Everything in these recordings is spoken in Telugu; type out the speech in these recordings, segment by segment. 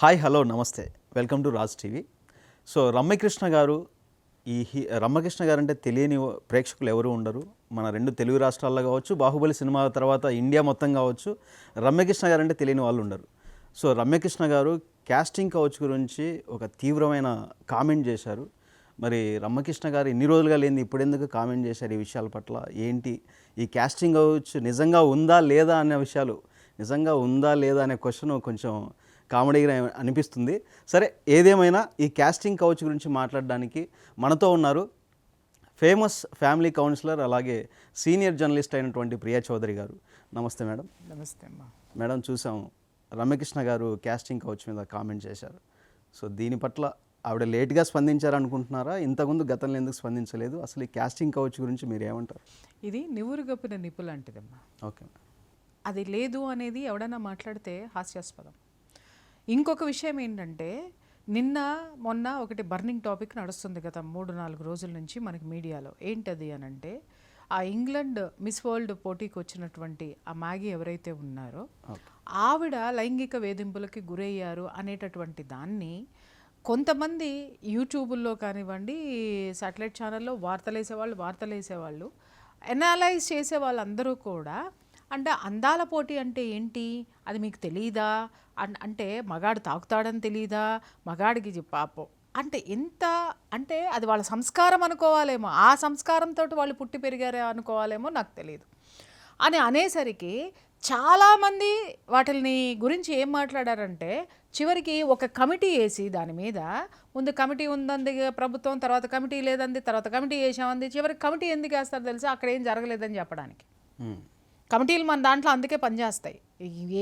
హాయ్ హలో నమస్తే welcome to Raj TV. So Ramyakrishna గారు రమ్యకృష్ణ గారు అంటే తెలియని ప్రేక్షకులు ఎవరు ఉండరు. మన రెండు తెలుగు రాష్ట్రాల్లో కావచ్చు, బాహుబలి సినిమా తర్వాత ఇండియా మొత్తం కావచ్చు, రమ్యకృష్ణ గారు అంటే తెలియని వాళ్ళు ఉండరు. సో రమ్యకృష్ణ గారు క్యాస్టింగ్ కౌచ్ గురించి ఒక తీవ్రమైన కామెంట్ చేశారు. మరి రమ్యకృష్ణ గారు ఇన్ని రోజులుగా లేని ఇప్పుడు ఎందుకు కామెంట్ చేశారు ఈ విషయాల పట్ల? ఏంటి ఈ క్యాస్టింగ్ కౌచ్ నిజంగా ఉందా లేదా అనే విషయాలు, నిజంగా ఉందా లేదా అనే క్వశ్చన్ కొంచెం కామెడీగా అనిపిస్తుంది. సరే, ఏదేమైనా ఈ క్యాస్టింగ్ కౌచ్ గురించి మాట్లాడడానికి మనతో ఉన్నారు ఫేమస్ ఫ్యామిలీ కౌన్సిలర్, అలాగే సీనియర్ జర్నలిస్ట్ అయినటువంటి ప్రియా చౌదరి గారు. నమస్తే మేడం. నమస్తే అమ్మా. మేడం, చూసాం రమ్యకృష్ణ గారు క్యాస్టింగ్ కౌచ్ మీద కామెంట్ చేశారు. సో దీని పట్ల ఆవిడ లేట్గా స్పందించారనుకుంటున్నారా? ఇంతకుముందు గతంలో ఎందుకు స్పందించలేదు? అసలు ఈ క్యాస్టింగ్ కౌచ్ గురించి మీరు ఏమంటారు? ఇది నివురుగప్పిన నిప్పు లాంటిదమ్మా. ఓకే. అది లేదు అనేది ఎవడన్నా మాట్లాడితే హాస్యాస్పదం. ఇంకొక విషయం ఏంటంటే, నిన్న మొన్న ఒకటి బర్నింగ్ టాపిక్ నడుస్తుంది గత 3-4 రోజుల నుంచి మనకి మీడియాలో. ఏంటది అని అంటే, ఆ ఇంగ్లాండ్ మిస్ వరల్డ్ పోటీకి వచ్చినటువంటి ఆ మ్యాగీ ఎవరైతే ఉన్నారో ఆవిడ లైంగిక వేధింపులకి గురయ్యారు అనేటటువంటి దాన్ని కొంతమంది యూట్యూబుల్లో కానివ్వండి, శాటిలైట్ ఛానల్లో వార్తలు వేసేవాళ్ళు ఎనాలైజ్ చేసే వాళ్ళందరూ కూడా, అంటే అందాల పోటీ అంటే ఏంటి, అది మీకు తెలీదా అంటే మగాడు తాకుతాడని తెలీదా, మగాడికి పాపం అంటే ఎంత అంటే అది వాళ్ళ సంస్కారం అనుకోవాలేమో, ఆ సంస్కారంతో వాళ్ళు పుట్టి పెరిగారే అనుకోవాలేమో, నాకు తెలియదు అని అనేసరికి చాలామంది వాటిని గురించి ఏం మాట్లాడారంటే, చివరికి ఒక కమిటీ వేసి దాని మీద, ముందు కమిటీ ఉందంది ప్రభుత్వం, తర్వాత కమిటీ లేదంది, తర్వాత కమిటీ వేసామంది, చివరికి కమిటీ ఎందుకు వేస్తారు తెలుసా? అక్కడ ఏం జరగలేదని చెప్పడానికి. కమిటీలు మన దాంట్లో అందుకే పనిచేస్తాయి.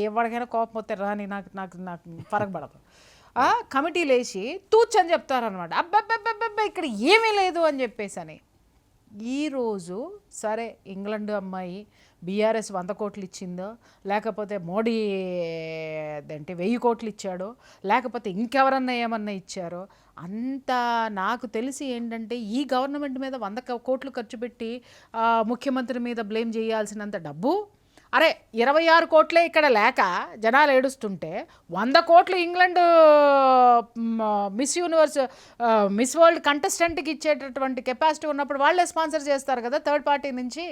ఎవరికైనా కోపం వస్తే రాని, నాకు నాకు నాకు ఫరక్ పడదు. కమిటీలు వేసి తూచని చెప్తారనమాట. అబ్బాబ్బాబ్బాబ్బా ఇక్కడ ఏమీ లేదు అని చెప్పేసి అని. ఈరోజు సరే, ఇంగ్లాండ్ అమ్మాయి బీఆర్ఎస్ 100 కోట్లు ఇచ్చిందో, లేకపోతే మోడీ అంటే 1000 కోట్లు ఇచ్చాడో, లేకపోతే ఇంకెవరన్నా ఏమన్నా ఇచ్చారో, అంతా నాకు తెలిసి ఏంటంటే, ఈ గవర్నమెంట్ మీద 100 కోట్లు ఖర్చు పెట్టి ముఖ్యమంత్రి మీద బ్లేమ్ చేయాల్సినంత డబ్బు, అరే 26 కోట్లే ఇక్కడ లేక జనాలు ఏడుస్తుంటే 100 కోట్లు ఇంగ్లాండ్ మిస్ వరల్డ్ కంటెస్టెంట్కి ఇచ్చేటటువంటి కెపాసిటీ ఉన్నప్పుడు వాళ్ళే స్పాన్సర్ చేస్తారు కదా, థర్డ్ పార్టీ నుంచి.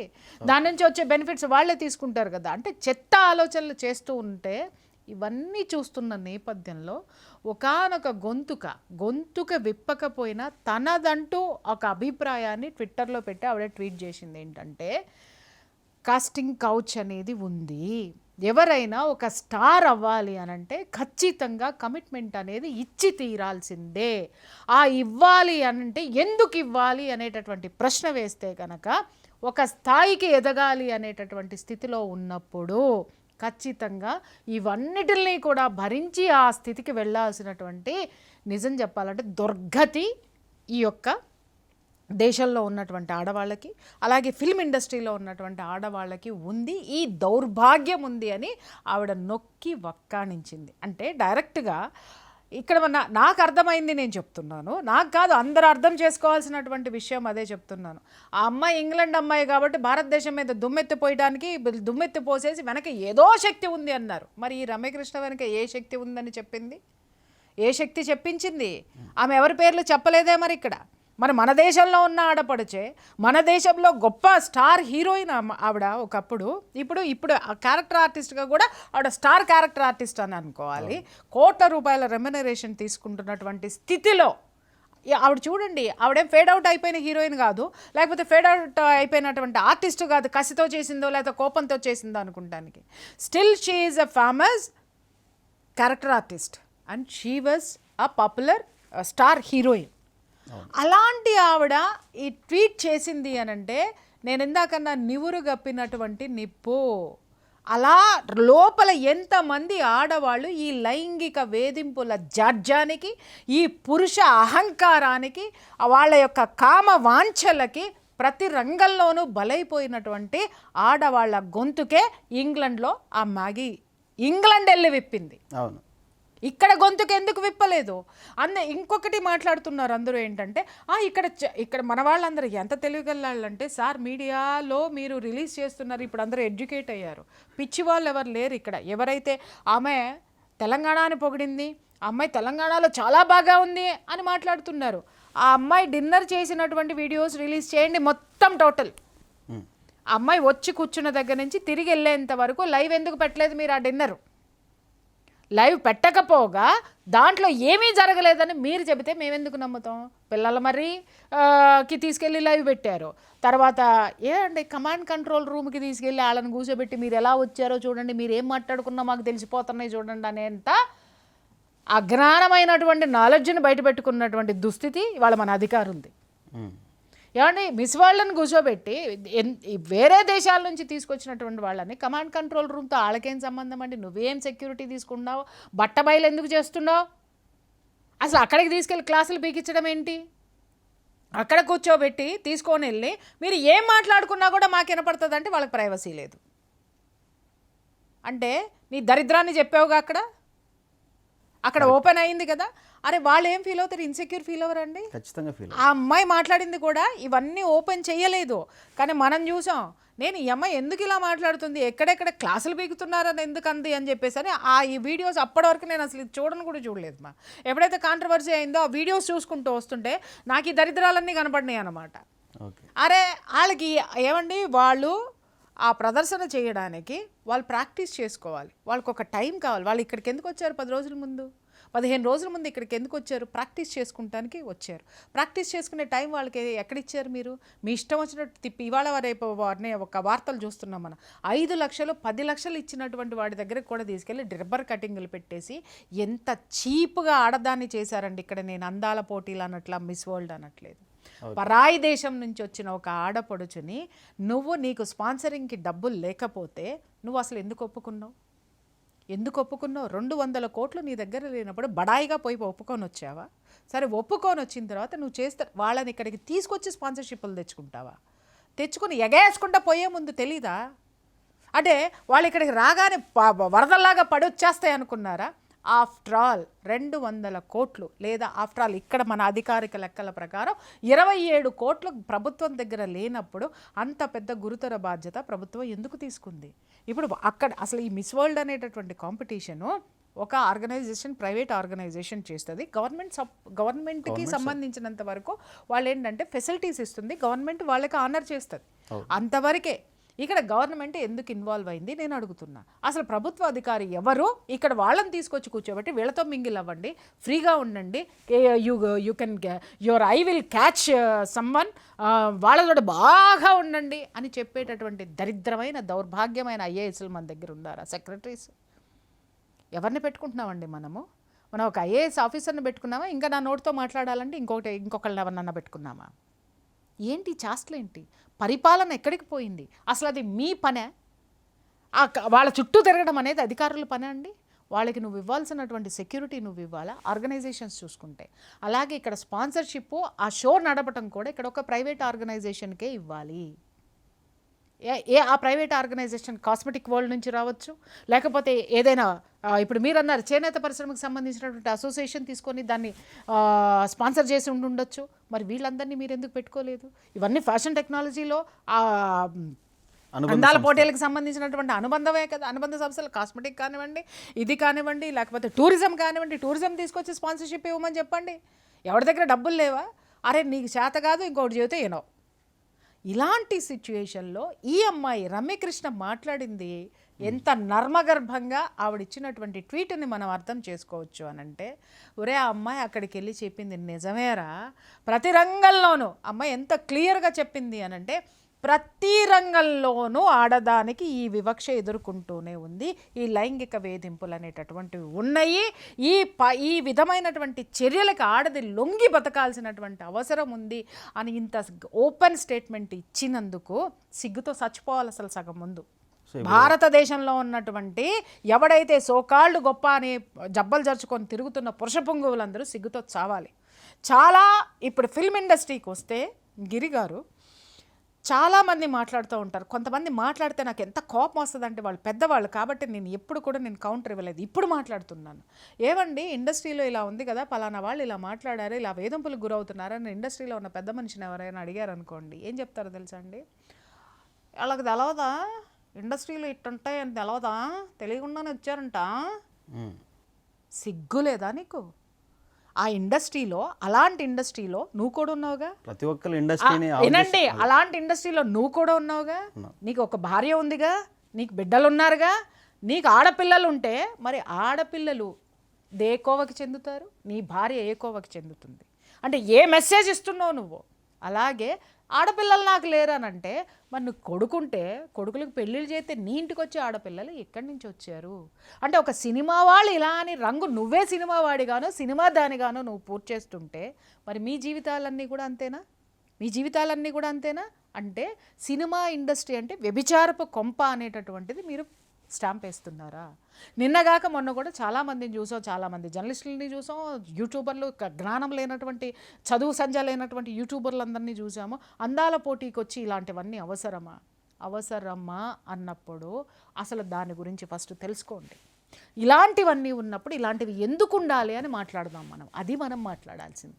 దాని నుంచి వచ్చే బెనిఫిట్స్ వాళ్ళే తీసుకుంటారు కదా. అంటే చెత్త ఆలోచనలు చేస్తూ ఉంటే, ఇవన్నీ చూస్తున్న నేపథ్యంలో ఒకానొక గొంతుక విప్పకపోయినా తనదంటూ ఒక అభిప్రాయాన్ని ట్విట్టర్లో పెట్టి ఆవిడ ట్వీట్ చేసింది. ఏంటంటే, కాస్టింగ్ కౌచ్ అనేది ఉంది, ఎవరైనా ఒక స్టార్ అవ్వాలి అనంటే ఖచ్చితంగా కమిట్మెంట్ అనేది ఇచ్చి తీరాల్సిందే. ఆ ఇవ్వాలి అనంటే ఎందుకు ఇవ్వాలి అనేటటువంటి ప్రశ్న వేస్తే కనుక, ఒక స్థాయికి ఎదగాలి అనేటటువంటి స్థితిలో ఉన్నప్పుడు ఖచ్చితంగా ఇవన్నిటిని కూడా భరించి ఆ స్థితికి వెళ్ళాల్సినటువంటి, నిజం చెప్పాలంటే దుర్గతి ఈ యొక్క దేశంలో ఉన్నటువంటి ఆడవాళ్ళకి, అలాగే ఫిల్మ్ ఇండస్ట్రీలో ఉన్నటువంటి ఆడవాళ్ళకి ఉంది. ఈ దౌర్భాగ్యం ఉంది అని ఆవిడ నొక్కి వక్కాణించింది. అంటే డైరెక్ట్గా ఇక్కడ నాకు అర్థమైంది, నేను చెప్తున్నాను, నాకు కాదు, అందరూ అర్థం చేసుకోవాల్సినటువంటి విషయం అదే చెప్తున్నాను. ఆ అమ్మాయి ఇంగ్లాండ్ అమ్మాయి కాబట్టి భారతదేశం మీద దుమ్మెత్తి పోసేసి వెనక ఏదో శక్తి ఉంది అన్నారు. మరి ఈ రమ్యకృష్ణ వెనక ఏ శక్తి ఉందని చెప్పింది? ఏ శక్తి చెప్పించింది? ఆమె ఎవరి పేర్లు చెప్పలేదే. మరి ఇక్కడ మన దేశంలో ఉన్న ఆడపడిచే, మన దేశంలో గొప్ప స్టార్ హీరోయిన్ ఆవిడ ఒకప్పుడు. ఇప్పుడు క్యారెక్టర్ ఆర్టిస్ట్గా కూడా ఆవిడ స్టార్ క్యారెక్టర్ ఆర్టిస్ట్ అని అనుకోవాలి. కోట్ల రూపాయల రెమ్యునరేషన్ తీసుకుంటున్నటువంటి స్థితిలో ఆవిడ చూడండి, ఆవిడేం ఫేడ్ అవుట్ అయిపోయిన హీరోయిన్ కాదు, లేకపోతే ఫేడ్ అవుట్ అయిపోయినటువంటి ఆర్టిస్ట్ కాదు, కసితో చేసిందో లేకపోతే కోపంతో చేసిందో అనుకుంటానికి. Still she is a famous character artist and she was a popular star heroine. అలాంటి ఆవిడ ఈ ట్వీట్ చేసింది అనంటే, నేను ఇందాకన్నా నివురు గప్పినటువంటి నిప్పు. అలా లోపల ఎంతమంది ఆడవాళ్ళు ఈ లైంగిక వేధింపుల జాడ్యానికి, ఈ పురుష అహంకారానికి, వాళ్ళ యొక్క కామ వాంఛలకి ప్రతి రంగంలోనూ బలైపోయినటువంటి ఆడవాళ్ళ గొంతుకే ఇంగ్లాండ్లో ఆ మ్యాగీ ఇంగ్లాండ్ వెళ్ళి విప్పింది. అవును, ఇక్కడ గొంతుకు ఎందుకు విప్పలేదు? ఇంకొకటి మాట్లాడుతున్నారు అందరూ ఏంటంటే, ఇక్కడ మన వాళ్ళందరూ ఎంత తెలివిగలంటే, సార్ మీడియాలో మీరు రిలీజ్ చేస్తున్నారు, ఇప్పుడు అందరూ ఎడ్యుకేట్ అయ్యారు, పిచ్చి వాళ్ళు ఎవరు లేరు ఇక్కడ. ఎవరైతే ఆమె తెలంగాణని పొగిడింది, ఆ అమ్మాయి తెలంగాణలో చాలా బాగా ఉంది అని మాట్లాడుతున్నారు. ఆ అమ్మాయి డిన్నర్ చేసినటువంటి వీడియోస్ రిలీజ్ చేయండి మొత్తం టోటల్. ఆ అమ్మాయి వచ్చి కూర్చున్న దగ్గర నుంచి తిరిగి వెళ్ళేంత వరకు లైవ్ ఎందుకు పెట్టలేదు మీరు? ఆ డిన్నర్ లైవ్ పెట్టకపోగా దాంట్లో ఏమీ జరగలేదని మీరు చెబితే మేమెందుకు నమ్ముతాం? పిల్లల కి తీసుకెళ్ళి లైవ్ పెట్టారు. తర్వాత అండి కమాండ్ కంట్రోల్ రూమ్కి తీసుకెళ్ళి వాళ్ళని కూర్చోబెట్టి మీరు ఎలా వచ్చారో చూడండి, మీరు ఏం మాట్లాడుకున్నా మాకు తెలిసిపోతున్నాయి చూడండి అనేంత అజ్ఞానమైనటువంటి నాలెడ్జ్ని బయటపెట్టుకున్నటువంటి దుస్థితి ఇవాళ మన అధికారుంది. ఏమండి మిస్ వాళ్ళని కూర్చోబెట్టి వేరే దేశాల నుంచి తీసుకొచ్చినటువంటి వాళ్ళని కమాండ్ కంట్రోల్ రూమ్తో వాళ్ళకేం సంబంధం అండి? నువ్వేం సెక్యూరిటీ తీసుకున్నావు? బట్టబయలు ఎందుకు చేస్తున్నావు? అసలు అక్కడికి తీసుకెళ్ళి క్లాసులు పీకించడం ఏంటి? అక్కడ కూర్చోబెట్టి తీసుకొని వెళ్ళి మీరు ఏం మాట్లాడుకున్నా కూడా మాకు వినపడుతుంది అంటే వాళ్ళకి ప్రైవసీ లేదు అంటే నీ దరిద్రాన్ని చెప్పావుగా అక్కడ ఓపెన్ అయింది కదా. అరే వాళ్ళు ఏం ఫీల్ అవుతారు? ఇన్సెక్యూర్ ఫీల్ అవ్వరండి? ఖచ్చితంగా ఫీల్. ఆ అమ్మాయి మాట్లాడింది కూడా ఇవన్నీ ఓపెన్ చేయలేదు, కానీ మనం చూసాం. నేను ఈ అమ్మాయి ఎందుకు ఇలా మాట్లాడుతుంది, ఎక్కడెక్కడ క్లాసులు పీకుతున్నారని ఎందుకు అంది అని చెప్పేసి అని ఈ వీడియోస్ అప్పటి వరకు నేను అసలు చూడను కూడా చూడలేదు. ఎప్పుడైతే కాంట్రవర్సీ అయిందో ఆ వీడియోస్ చూసుకుంటూ వస్తుంటే నాకు ఈ దరిద్రాలన్నీ కనపడినాయి అన్నమాట. అరే వాళ్ళకి ఏమండి, వాళ్ళు ఆ ప్రదర్శన చేయడానికి వాళ్ళు ప్రాక్టీస్ చేసుకోవాలి, వాళ్ళకి ఒక టైం కావాలి. వాళ్ళు ఇక్కడికి ఎందుకు వచ్చారు? 10 రోజుల ముందు 15 రోజుల ముందు ఇక్కడికి ఎందుకు వచ్చారు? ప్రాక్టీస్ చేసుకుంటానికి వచ్చారు. ప్రాక్టీస్ చేసుకునే టైం వాళ్ళకి ఎక్కడిచ్చారు మీరు? మీ ఇష్టం వచ్చినట్టు తిప్పి ఇవాళ రేపు ఒక వార్తలు చూస్తున్నాం మనం. 5 లక్షలు 10 లక్షలు ఇచ్చినటువంటి వాడి దగ్గరకు కూడా తీసుకెళ్ళి రిబ్బర్ కటింగ్లు పెట్టేసి ఎంత చీప్గా ఆడదాన్ని చేశారండి. ఇక్కడ నేను అందాల పోటీలు అనట్లా, మిస్ వరల్డ్ అనట్లేదు. పరాయి దేశం నుంచి వచ్చిన ఒక ఆడపడుచుని నీకు స్పాన్సరింగ్కి డబ్బులు లేకపోతే నువ్వు అసలు ఎందుకు ఒప్పుకున్నావు? 200 కోట్లు నీ దగ్గర లేనప్పుడు బడాయిగా పోయి ఒప్పుకొని వచ్చావా? సరే, ఒప్పుకొని వచ్చిన తర్వాత నువ్వు వాళ్ళని ఇక్కడికి తీసుకొచ్చి స్పాన్సర్షిప్లు తెచ్చుకుని ఎగేసుకుంటా పోయే ముందు తెలీదా? అంటే వాళ్ళు ఇక్కడికి రాగానే వరదల్లాగా పడొచ్చేస్తాయి అనుకున్నారా? ఆఫ్టర్ ఆల్ 200 కోట్లు, లేదా ఆఫ్టర్ ఆల్ ఇక్కడ మన అధికారిక లెక్కల ప్రకారం 27 కోట్లు ప్రభుత్వం దగ్గర లేనప్పుడు అంత పెద్ద గురుతర బాధ్యత ప్రభుత్వం ఎందుకు తీసుకుంది? ఇప్పుడు అక్కడ అసలు ఈ మిస్ వరల్డ్ అనేటటువంటి కాంపిటీషను ఒక ఆర్గనైజేషన్, ప్రైవేట్ ఆర్గనైజేషన్ చేస్తుంది. గవర్నమెంట్కి సంబంధించినంత వరకు వాళ్ళు ఏంటంటే ఫెసిలిటీస్ ఇస్తుంది, గవర్నమెంట్ వాళ్ళకి ఆనర్ చేస్తుంది, అంతవరకే. ఇక్కడ గవర్నమెంట్ ఎందుకు ఇన్వాల్వ్ అయింది నేను అడుగుతున్నా. అసలు ప్రభుత్వ అధికారి ఎవరు? ఇక్కడ వాళ్ళని తీసుకొచ్చి కూర్చోబెట్టి వీళ్ళతో మింగిల్ అవ్వండి, ఫ్రీగా ఉండండి, you can your I will catch someone, వాళ్ళతో బాగా ఉండండి అని చెప్పేటటువంటి దరిద్రమైన దౌర్భాగ్యమైన ఐఏఎస్లు మన దగ్గర ఉన్నారా? సెక్రటరీస్ ఎవరిని పెట్టుకుంటున్నామండి మనం ఒక ఐఏఎస్ ఆఫీసర్ని పెట్టుకున్నామా? ఇంకా నా నోటితో మాట్లాడాలంటే ఇంకొకళ్ళని ఎవరినన్నా పెట్టుకున్నామా? ఏంటి చాస్ట్లు ఏంటి? పరిపాలన ఎక్కడికి పోయింది? అసలు అది మీ పనే? వాళ్ళ చుట్టూ తిరగడం అనేది అధికారుల పనే అండి? వాళ్ళకి నువ్వు ఇవ్వాల్సినటువంటి సెక్యూరిటీ నువ్వు ఇవ్వాలా? ఆర్గనైజేషన్స్ చూసుకుంటే అలాగే ఇక్కడ స్పాన్సర్షిప్, ఆ షో నడపటం కూడా ఇక్కడ ఒక ప్రైవేట్ ఆర్గనైజేషన్కే ఇవ్వాలి. ఆ ప్రైవేట్ ఆర్గనైజేషన్ కాస్మెటిక్ వరల్డ్ నుంచి రావచ్చు, లేకపోతే ఏదైనా ఇప్పుడు మీరు అన్నారు చేనేత పరిశ్రమకు సంబంధించినటువంటి అసోసియేషన్ తీసుకొని దాన్ని స్పాన్సర్ చేసి ఉండొచ్చు. మరి వీళ్ళందరినీ మీరు ఎందుకు పెట్టుకోలేదు? ఇవన్నీ ఫ్యాషన్ టెక్నాలజీలో అందాల పోటీలకు సంబంధించినటువంటి అనుబంధమే కదా. అనుబంధ సంస్థలు కాస్మెటిక్ కానివ్వండి, ఇది కానివ్వండి, లేకపోతే టూరిజం కానివ్వండి, టూరిజం తీసుకొచ్చి స్పాన్సర్షిప్ ఇవ్వమని చెప్పండి. ఎవరి దగ్గర డబ్బులు లేవా? అరే నీకు చేత కాదు, ఇంకోటి చెబితే ఏనో. ఇలాంటి సిచ్యుయేషన్లో ఈ అమ్మాయి రమ్యకృష్ణ మాట్లాడింది ఎంత నర్మగర్భంగా ఆవిడిచ్చినటువంటి ట్వీట్ని మనం అర్థం చేసుకోవచ్చు అనంటే, ఒరే ఆ అమ్మాయి అక్కడికి వెళ్ళి చెప్పింది నిజమేరా, ప్రతి రంగంలోనూ అమ్మాయి ఎంత క్లియర్గా చెప్పింది అనంటే ప్రతి రంగంలోనూ ఆడదానికి ఈ వివక్ష ఎదుర్కొంటూనే ఉంది, ఈ లైంగిక వేధింపులు అనేటటువంటివి ఉన్నాయి, ఈ విధమైనటువంటి చర్యలకు ఆడది లొంగి బతకాల్సినటువంటి అవసరం ఉంది అని ఇంత ఓపెన్ స్టేట్మెంట్ ఇచ్చినందుకు సిగ్గుతో చచ్చిపోవాలి అసలు సగం ముందు. భారతదేశంలో ఉన్నటువంటి ఎవడైతే సోకాళ్ళు గొప్ప అని జబ్బలు జరుచుకొని తిరుగుతున్న పురుష పొంగువులందరూ సిగ్గుతో చావాలి. చాలా ఇప్పుడు ఫిల్మ్ ఇండస్ట్రీకి వస్తే గిరి గారు చాలామంది మాట్లాడుతూ ఉంటారు. కొంతమంది మాట్లాడితే నాకు ఎంత కోపం వస్తుంది అంటే వాళ్ళు పెద్దవాళ్ళు కాబట్టి నేను ఎప్పుడు కూడా కౌంటర్ ఇవ్వలేదు. ఇప్పుడు మాట్లాడుతున్నాను. ఏమండి ఇండస్ట్రీలో ఇలా ఉంది కదా, పలానా వాళ్ళు ఇలా మాట్లాడారు, ఇలా వేధింపులకు గురవుతున్నారని ఇండస్ట్రీలో ఉన్న పెద్ద మనిషిని ఎవరైనా అడిగారు అనుకోండి, ఏం చెప్తారో తెలుసా అండి? వాళ్ళకి తెలవదా ఇండస్ట్రీలో ఇట్టుంటాయి అని తెలవదా, తెలియకుండానే వచ్చారంట. సిగ్గు లేదా నీకు? ఆ ఇండస్ట్రీలో, అలాంటి ఇండస్ట్రీలో నువ్వు కూడా ఉన్నావుగా. ప్రతి ఒక్కరు ఇండస్ట్రీని వినండి, అలాంటి ఇండస్ట్రీలో నువ్వు కూడా ఉన్నావుగా. నీకు ఒక భార్య ఉందిగా, నీకు బిడ్డలు ఉన్నారుగా, నీకు ఆడపిల్లలు ఉంటే మరి ఆడపిల్లలు ఏ కోవకి చెందుతారు? నీ భార్య ఏ కోవకి చెందుతుంది? అంటే ఏ మెసేజ్ ఇస్తున్నావు నువ్వు? అలాగే ఆడపిల్లలు నాకు లేరనంటే మరి నువ్వు కొడుకుంటే కొడుకులకు పెళ్ళిళ్ళు చేస్తే నీ ఇంటికి వచ్చే ఆడపిల్లలు ఎక్కడి నుంచి వచ్చారు? అంటే ఒక సినిమా వాళ్ళు ఇలా అని రంగు నువ్వే సినిమా వాడిగానో సినిమా దానిగానో నువ్వు పూర్తి చేస్తుంటే మరి మీ జీవితాలన్నీ కూడా అంతేనా? మీ జీవితాలన్నీ కూడా అంతేనా? అంటే సినిమా ఇండస్ట్రీ అంటే వ్యభిచారపు కొంప అనేటటువంటిది మీరు స్టాంప్ వేస్తున్నారా? నిన్నగాక మొన్న కూడా చాలామందిని చూసాం, చాలామంది జర్నలిస్టులని చూసాం, యూట్యూబర్లు, జ్ఞానం లేనటువంటి, చదువు సంధ్య లేనటువంటి యూట్యూబర్లందరినీ చూసాము. అందాల పోటీకి వచ్చి ఇలాంటివన్నీ అవసరమా అన్నప్పుడు అసలు దాని గురించి ఫస్ట్ తెలుసుకోండి. ఇలాంటివన్నీ ఉన్నప్పుడు ఇలాంటివి ఎందుకు ఉండాలి అని మాట్లాడదాం మనం. అది మనం మాట్లాడాల్సింది.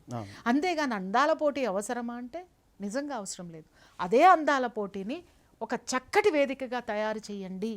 అంతేగాని అందాల పోటీ అవసరమా అంటే నిజంగా అవసరం లేదు. అదే అందాల పోటీని ఒక చక్కటి వేదికగా తయారు చేయండి.